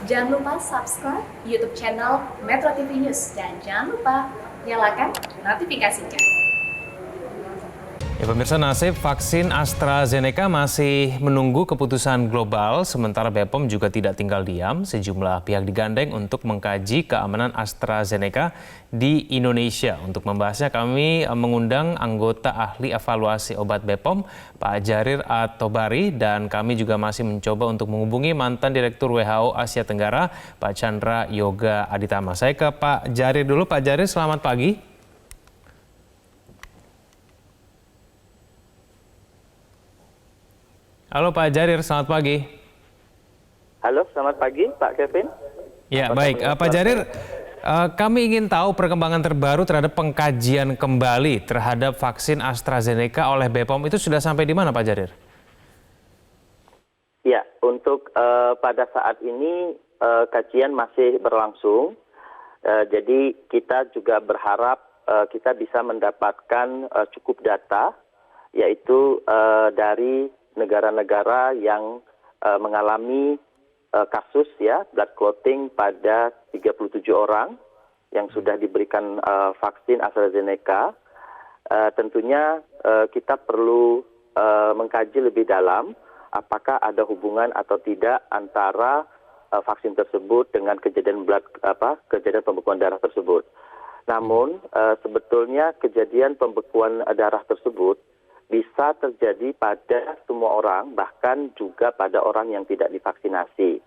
Jangan lupa subscribe YouTube channel Metro TV News dan jangan lupa nyalakan notifikasinya. Ya pemirsa, nasib vaksin AstraZeneca masih menunggu keputusan global, sementara BPOM juga tidak tinggal diam. Sejumlah pihak digandeng untuk mengkaji keamanan AstraZeneca di Indonesia. Untuk membahasnya kami mengundang anggota ahli evaluasi obat BPOM, Pak Jarir Atobari, dan kami juga masih mencoba untuk menghubungi mantan Direktur WHO Asia Tenggara, Pak Chandra Yoga Aditama. Saya ke Pak Jarir dulu. Pak Jarir, selamat pagi. Halo Pak Jarir, selamat pagi. Halo, selamat pagi Pak Kevin. Ya, baik. Pak Jarir, kami ingin tahu perkembangan terbaru terhadap pengkajian kembali terhadap vaksin AstraZeneca oleh BPOM itu sudah sampai di mana Pak Jarir? Ya, untuk pada saat ini kajian masih berlangsung. Jadi kita juga berharap kita bisa mendapatkan cukup data, yaitu dari negara-negara yang mengalami kasus ya blood clotting pada 37 orang yang sudah diberikan vaksin AstraZeneca. Tentunya kita perlu mengkaji lebih dalam apakah ada hubungan atau tidak antara vaksin tersebut dengan kejadian pembekuan darah tersebut. Namun sebetulnya kejadian pembekuan darah tersebut bisa terjadi pada semua orang, bahkan juga pada orang yang tidak divaksinasi.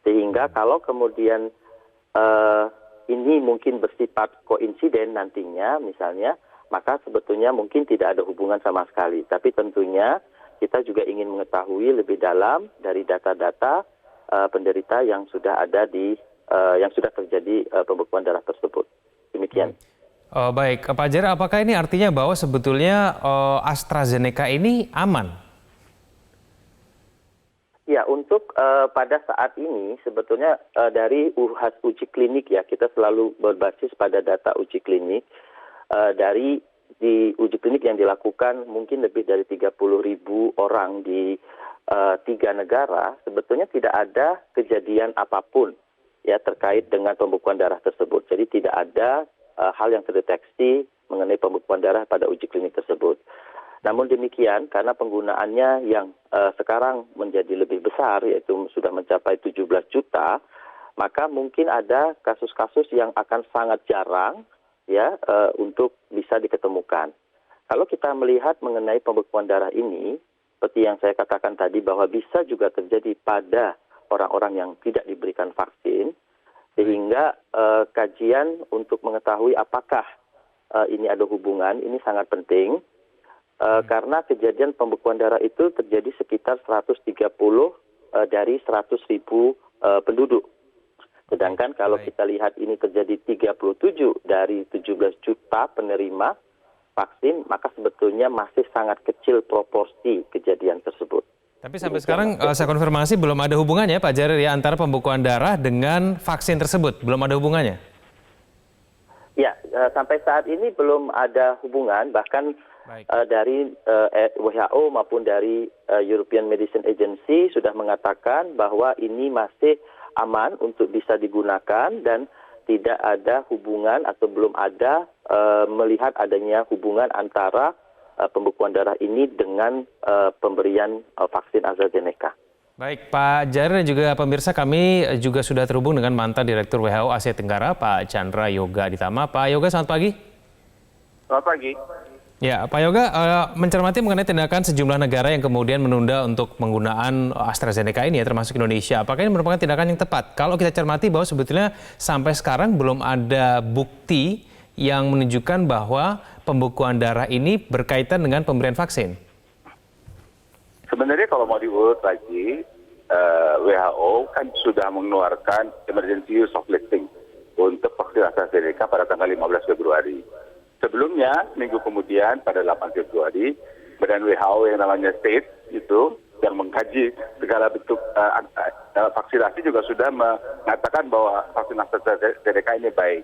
Sehingga kalau kemudian ini mungkin bersifat koinsiden nantinya misalnya, maka sebetulnya mungkin tidak ada hubungan sama sekali. Tapi tentunya kita juga ingin mengetahui lebih dalam dari data-data penderita yang sudah ada yang sudah terjadi pembekuan darah tersebut. Demikian. Baik, Pak Jarir, apakah ini artinya bahwa sebetulnya AstraZeneca ini aman? Ya, untuk pada saat ini sebetulnya dari uji klinik ya, kita selalu berbasis pada data uji klinik. Dari uji klinik yang dilakukan mungkin lebih dari 30.000 orang di 3 negara, sebetulnya tidak ada kejadian apapun ya terkait dengan pembekuan darah tersebut. Jadi tidak ada hal yang terdeteksi mengenai pembekuan darah pada uji klinik tersebut. Namun demikian, karena penggunaannya yang sekarang menjadi lebih besar, yaitu sudah mencapai 17 juta, maka mungkin ada kasus-kasus yang akan sangat jarang ya untuk bisa diketemukan. Kalau kita melihat mengenai pembekuan darah ini, seperti yang saya katakan tadi bahwa bisa juga terjadi pada orang-orang yang tidak diberikan vaksin, sehingga kajian untuk mengetahui apakah ini ada hubungan ini sangat penting karena kejadian pembekuan darah itu terjadi sekitar 130 dari 100.000 penduduk. Sedangkan kalau kita lihat ini terjadi 37 dari 17 juta penerima vaksin, maka sebetulnya masih sangat kecil proporsi kejadian tersebut. Tapi sampai sekarang saya konfirmasi belum ada hubungannya Pak Jarir ya antara pembekuan darah dengan vaksin tersebut, belum ada hubungannya? Ya, sampai saat ini belum ada hubungan, bahkan dari WHO maupun dari European Medicine Agency sudah mengatakan bahwa ini masih aman untuk bisa digunakan dan tidak ada hubungan atau belum ada melihat adanya hubungan antara pembekuan darah ini dengan pemberian vaksin AstraZeneca. Baik, Pak Jarir dan juga pemirsa, kami juga sudah terhubung dengan mantan Direktur WHO Asia Tenggara, Pak Chandra Yoga Aditama. Pak Yoga, selamat pagi. Selamat pagi. Ya, Pak Yoga, mencermati mengenai tindakan sejumlah negara yang kemudian menunda untuk penggunaan AstraZeneca ini ya, termasuk Indonesia. Apakah ini merupakan tindakan yang tepat? Kalau kita cermati bahwa sebetulnya sampai sekarang belum ada bukti yang menunjukkan bahwa pembekuan darah ini berkaitan dengan pemberian vaksin. Sebenarnya kalau mau diurut lagi, WHO kan sudah mengeluarkan emergency use of listing untuk vaksin AstraZeneca pada tanggal 15 Februari. Sebelumnya, minggu kemudian pada 8 Februari, Badan WHO yang namanya STATE itu yang mengkaji segala bentuk vaksinasi juga sudah mengatakan bahwa vaksin AstraZeneca ini baik.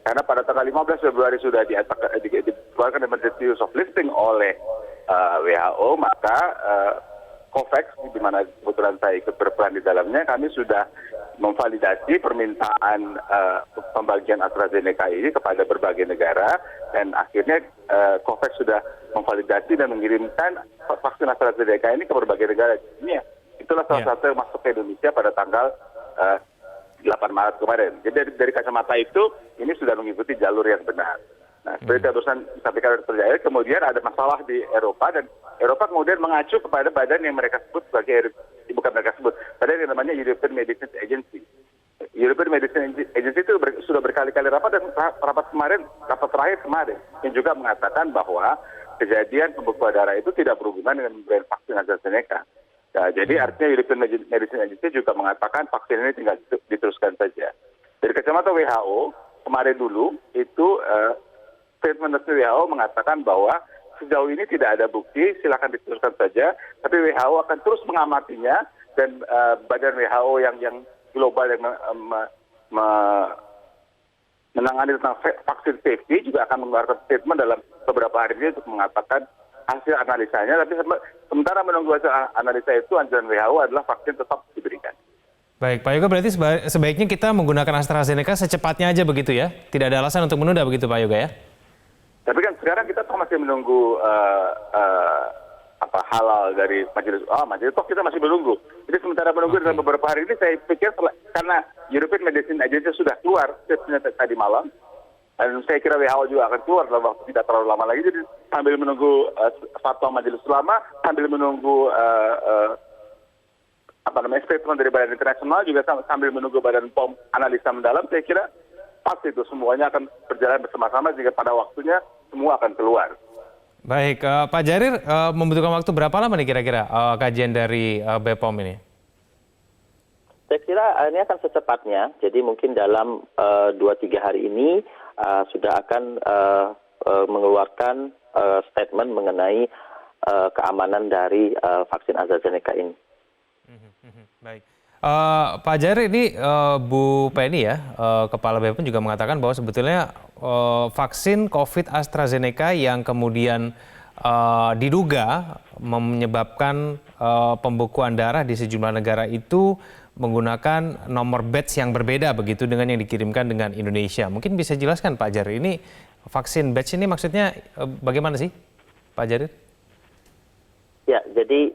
Karena pada tanggal 15 Februari sudah dikeluarkan emergency use of listing oleh WHO, maka COVAX, di mana kebetulan saya ikut berperan di dalamnya, kami sudah memvalidasi permintaan pembagian AstraZeneca ini kepada berbagai negara, dan akhirnya COVAX sudah memvalidasi dan mengirimkan vaksin AstraZeneca ini ke berbagai negara di dunia. Itulah salah satu yang masuk ke Indonesia pada tanggal 8 Maret kemarin. Jadi dari kacamata itu, ini sudah mengikuti jalur yang benar. Nah, seperti terusan disampaikan oleh Terjaya, kemudian ada masalah di Eropa, dan Eropa kemudian mengacu kepada badan yang mereka sebut sebagai, bukan mereka sebut, badan yang namanya European Medicines Agency. European Medicines Agency itu sudah berkali-kali rapat, dan rapat terakhir kemarin, yang juga mengatakan bahwa kejadian pembekuan darah itu tidak berhubungan dengan pemberian vaksin AstraZeneca. Nah, jadi artinya European Medicines Agency juga mengatakan vaksin ini tinggal diteruskan saja. Dari kacamata WHO, kemarin dulu itu statement dari WHO mengatakan bahwa sejauh ini tidak ada bukti, silakan diteruskan saja, tapi WHO akan terus mengamatinya, dan badan WHO yang global yang menangani tentang vaksin safety juga akan mengeluarkan statement dalam beberapa hari ini untuk mengatakan hasil analisanya, tapi sementara menunggu hasil analisa itu, anjuran WHO adalah vaksin tetap diberikan. Baik, Pak Yoga, berarti sebaiknya kita menggunakan AstraZeneca secepatnya aja begitu ya? Tidak ada alasan untuk menunda begitu, Pak Yoga ya? Tapi kan sekarang kita masih menunggu halal dari majelis. Toh kita masih menunggu. Jadi sementara menunggu dalam beberapa hari ini, saya pikir karena European Medicines Agency sudah keluar tadi malam, dan saya kira WHO juga akan keluar dalam waktu tidak terlalu lama lagi. Jadi sambil menunggu fatwa majelis ulama, sambil menunggu statement dari badan internasional, juga sambil menunggu badan POM analisa mendalam, saya kira pasti itu semuanya akan berjalan bersama-sama, jika pada waktunya semua akan keluar. Baik, Pak Jarir, membutuhkan waktu berapa lama nih kira-kira kajian dari BPOM ini? Saya kira ini akan secepatnya, jadi mungkin dalam 2-3 hari ini sudah akan mengeluarkan statement mengenai keamanan dari vaksin AstraZeneca ini. Baik. Pak Jarir, ini Bu Penny ya, Kepala BPOM juga mengatakan bahwa sebetulnya vaksin COVID AstraZeneca yang kemudian diduga menyebabkan pembekuan darah di sejumlah negara itu menggunakan nomor batch yang berbeda begitu dengan yang dikirimkan dengan Indonesia. Mungkin bisa jelaskan Pak Jarir, ini vaksin batch ini maksudnya bagaimana sih Pak Jarir? Ya, jadi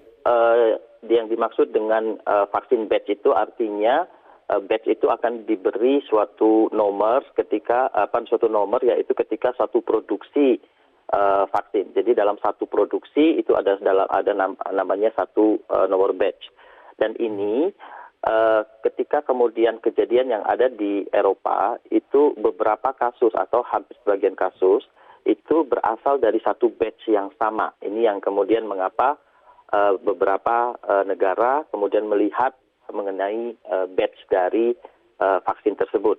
yang dimaksud dengan vaksin batch itu artinya batch itu akan diberi suatu nomor yaitu ketika satu produksi vaksin. Jadi dalam satu produksi itu ada namanya satu nomor batch. Dan ini ketika kemudian kejadian yang ada di Eropa itu beberapa kasus atau hampir sebagian kasus itu berasal dari satu batch yang sama. Ini yang kemudian mengapa beberapa negara kemudian melihat mengenai batch dari vaksin tersebut.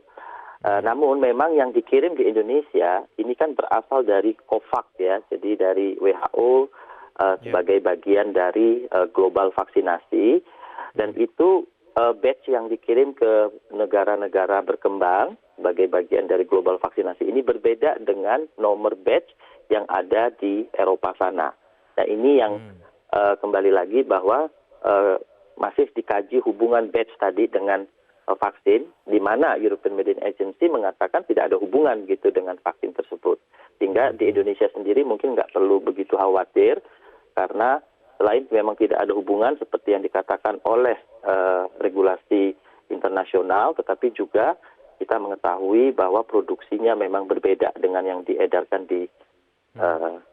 Namun memang yang dikirim ke Indonesia ini kan berasal dari COVAX ya, jadi dari WHO sebagai bagian dari global vaksinasi, dan itu batch yang dikirim ke negara-negara berkembang sebagai bagian dari global vaksinasi ini berbeda dengan nomor batch yang ada di Eropa sana. Nah ini yang kembali lagi bahwa masih dikaji hubungan batch tadi dengan vaksin, di mana European Medicines Agency mengatakan tidak ada hubungan gitu dengan vaksin tersebut. Sehingga di Indonesia sendiri mungkin nggak perlu begitu khawatir, karena selain memang tidak ada hubungan seperti yang dikatakan oleh regulasi internasional, tetapi juga kita mengetahui bahwa produksinya memang berbeda dengan yang diedarkan di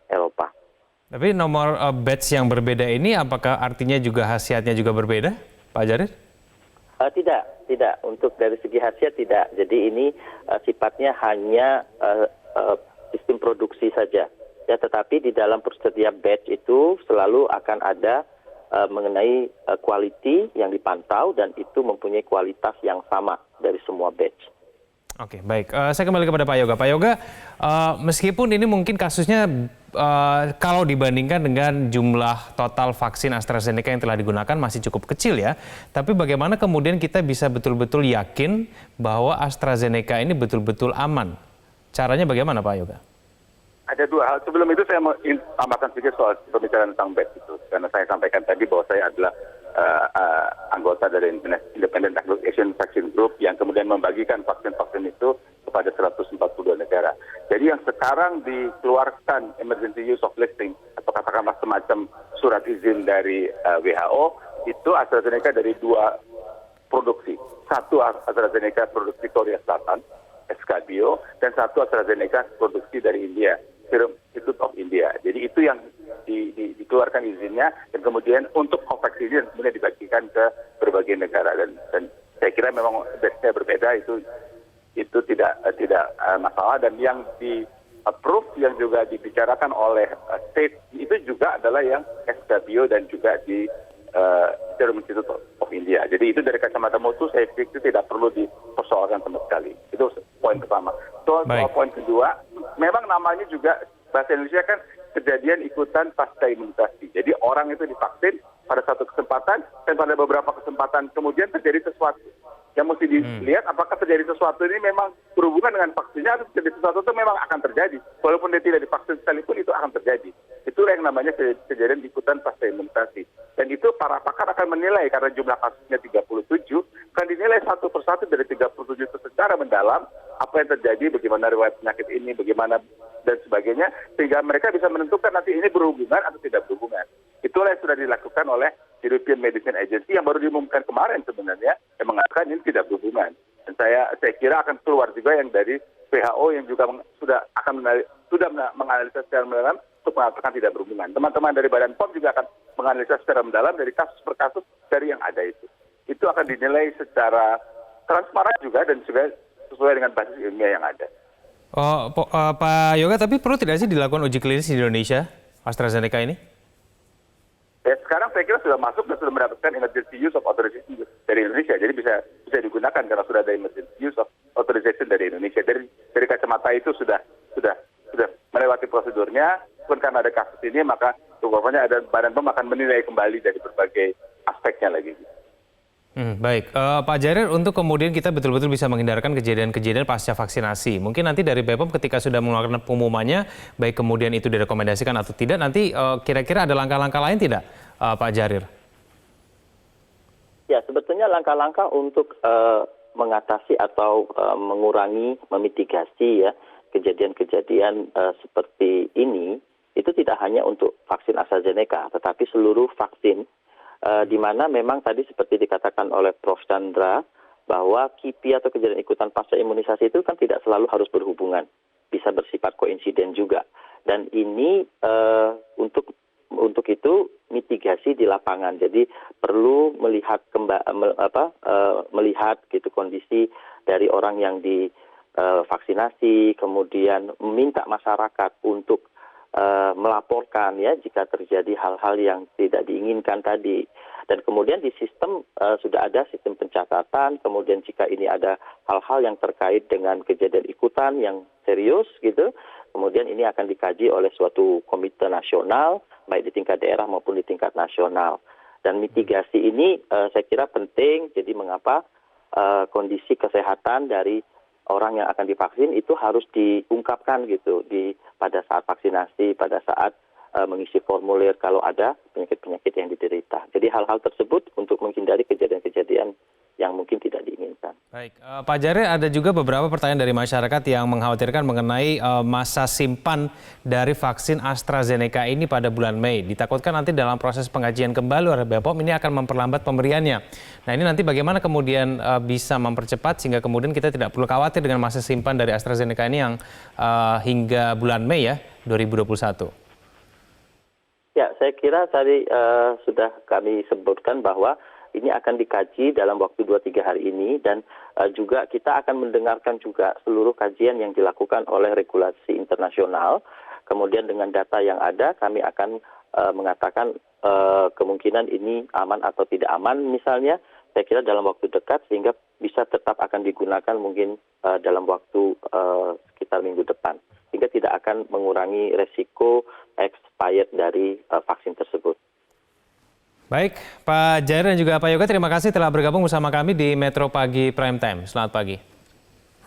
Eropa. Tapi nomor batch yang berbeda ini apakah artinya juga khasiatnya juga berbeda, Pak Jarir? Tidak. Untuk dari segi khasiat tidak. Jadi ini sifatnya hanya sistem produksi saja. Ya, tetapi di dalam setiap batch itu selalu akan ada mengenai quality yang dipantau, dan itu mempunyai kualitas yang sama dari semua batch. Oke, baik. Saya kembali kepada Pak Yoga. Pak Yoga, meskipun ini mungkin kasusnya kalau dibandingkan dengan jumlah total vaksin AstraZeneca yang telah digunakan masih cukup kecil ya, tapi bagaimana kemudian kita bisa betul-betul yakin bahwa AstraZeneca ini betul-betul aman? Caranya bagaimana Pak Yoga? Ada dua hal. Sebelum itu saya mau tambahkan sedikit soal pembicaraan tentang batch itu. Karena saya sampaikan tadi bahwa saya adalah anggota dari Independent Aggregation Vaccine Group yang kemudian membagikan vaksin-vaksin itu kepada 142 negara. Jadi yang sekarang dikeluarkan emergency use of listing atau katakanlah semacam surat izin dari WHO itu AstraZeneca dari 2 produksi. Satu AstraZeneca produksi Korea Selatan, SK Bio, dan satu AstraZeneca produksi dari India, Serum Institute of India. Jadi itu yang dikeluarkan izinnya, dan kemudian untuk COVAX ini kemudian dibagikan ke berbagai negara, dan saya kira memang batch-nya berbeda, itu tidak masalah. Dan yang di approve yang juga dibicarakan oleh state itu juga adalah yang SK Bio dan juga di Serum Institute of India. Jadi itu dari kacamata mutu saya pikir tidak perlu dipersoalkan sama sekali. Itu poin pertama. Soal poin kedua, memang namanya juga bahasa Indonesia kan kejadian ikutan pasca imunisasi. Jadi orang itu divaksin pada satu kesempatan dan pada beberapa kesempatan kemudian terjadi sesuatu. Yang mesti dilihat apakah terjadi sesuatu ini memang berhubungan dengan vaksinnya atau terjadi sesuatu itu memang akan terjadi. Walaupun dia tidak divaksin sekalipun itu akan terjadi. Itulah yang namanya kejadian ikutan pasca imunisasi. Dan itu para pakar akan menilai karena jumlah kasusnya 37, akan dinilai satu persatu dari 37 itu secara mendalam apa yang terjadi, bagaimana riwayat penyakit ini, bagaimana dan sebagainya, sehingga mereka bisa menentukan nanti ini berhubungan atau tidak berhubungan. Itulah yang sudah dilakukan oleh European Medicine Agency yang baru diumumkan kemarin sebenarnya, yang mengatakan ini tidak berhubungan. Dan saya kira akan keluar juga yang dari WHO yang juga sudah menganalisa secara mendalam untuk mengatakan tidak berhubungan. Teman-teman dari Badan POM juga akan menganalisa secara mendalam dari kasus per kasus dari yang ada itu. Itu akan dinilai secara transparan juga dan juga sesuai dengan basis ilmiah yang ada. Pak Yoga, tapi perlu tidak sih dilakukan uji klinis di Indonesia, AstraZeneca ini? Sekarang saya kira sudah masuk dan sudah mendapatkan emergency use of authorization dari Indonesia. Jadi bisa digunakan karena sudah ada emergency use of authorization dari Indonesia. Dari kacamata itu sudah melewati prosedurnya. Pun karena ada kasus ini maka rupanya ada Badan POM akan menilai kembali dari berbagai aspeknya lagi. Baik, Pak Jarir, untuk kemudian kita betul-betul bisa menghindarkan kejadian-kejadian pasca vaksinasi. Mungkin nanti dari BPOM ketika sudah mengeluarkan pengumumannya, baik kemudian itu direkomendasikan atau tidak, nanti kira-kira ada langkah-langkah lain tidak, Pak Jarir? Ya, sebetulnya langkah-langkah untuk mengatasi atau mengurangi, memitigasi ya kejadian-kejadian seperti ini, itu tidak hanya untuk vaksin AstraZeneca, tetapi seluruh vaksin. Di mana memang tadi seperti dikatakan oleh Prof. Chandra bahwa KIPI atau kejadian ikutan pasca imunisasi itu kan tidak selalu harus berhubungan, bisa bersifat koinsiden juga. Dan ini untuk itu mitigasi di lapangan. Jadi perlu melihat melihat gitu kondisi dari orang yang divaksinasi, kemudian meminta masyarakat untuk melaporkan ya jika terjadi hal-hal yang tidak diinginkan tadi. Dan kemudian di sistem sudah ada sistem pencatatan, kemudian jika ini ada hal-hal yang terkait dengan kejadian ikutan yang serius gitu, kemudian ini akan dikaji oleh suatu komite nasional, baik di tingkat daerah maupun di tingkat nasional. Dan mitigasi ini saya kira penting, jadi mengapa kondisi kesehatan dari orang yang akan divaksin itu harus diungkapkan gitu pada saat vaksinasi, pada saat mengisi formulir kalau ada penyakit-penyakit yang diderita. Jadi hal-hal tersebut untuk menghindari kejadian-kejadian yang mungkin tidak diinginkan. Baik, Pak Jarir, ada juga beberapa pertanyaan dari masyarakat yang mengkhawatirkan mengenai masa simpan dari vaksin AstraZeneca ini pada bulan Mei. Ditakutkan nanti dalam proses pengajian kembali oleh BPOM ini akan memperlambat pemberiannya. Nah ini nanti bagaimana kemudian bisa mempercepat sehingga kemudian kita tidak perlu khawatir dengan masa simpan dari AstraZeneca ini yang hingga bulan Mei ya 2021. Ya, saya kira tadi sudah kami sebutkan bahwa ini akan dikaji dalam waktu 2-3 hari ini dan juga kita akan mendengarkan juga seluruh kajian yang dilakukan oleh regulasi internasional. Kemudian dengan data yang ada kami akan mengatakan kemungkinan ini aman atau tidak aman misalnya. Saya kira dalam waktu dekat sehingga bisa tetap akan digunakan mungkin dalam waktu sekitar minggu depan. Sehingga tidak akan mengurangi resiko expired dari vaksin tersebut. Baik, Pak Jair dan juga Pak Yoga, terima kasih telah bergabung bersama kami di Metro Pagi Prime Time. Selamat pagi.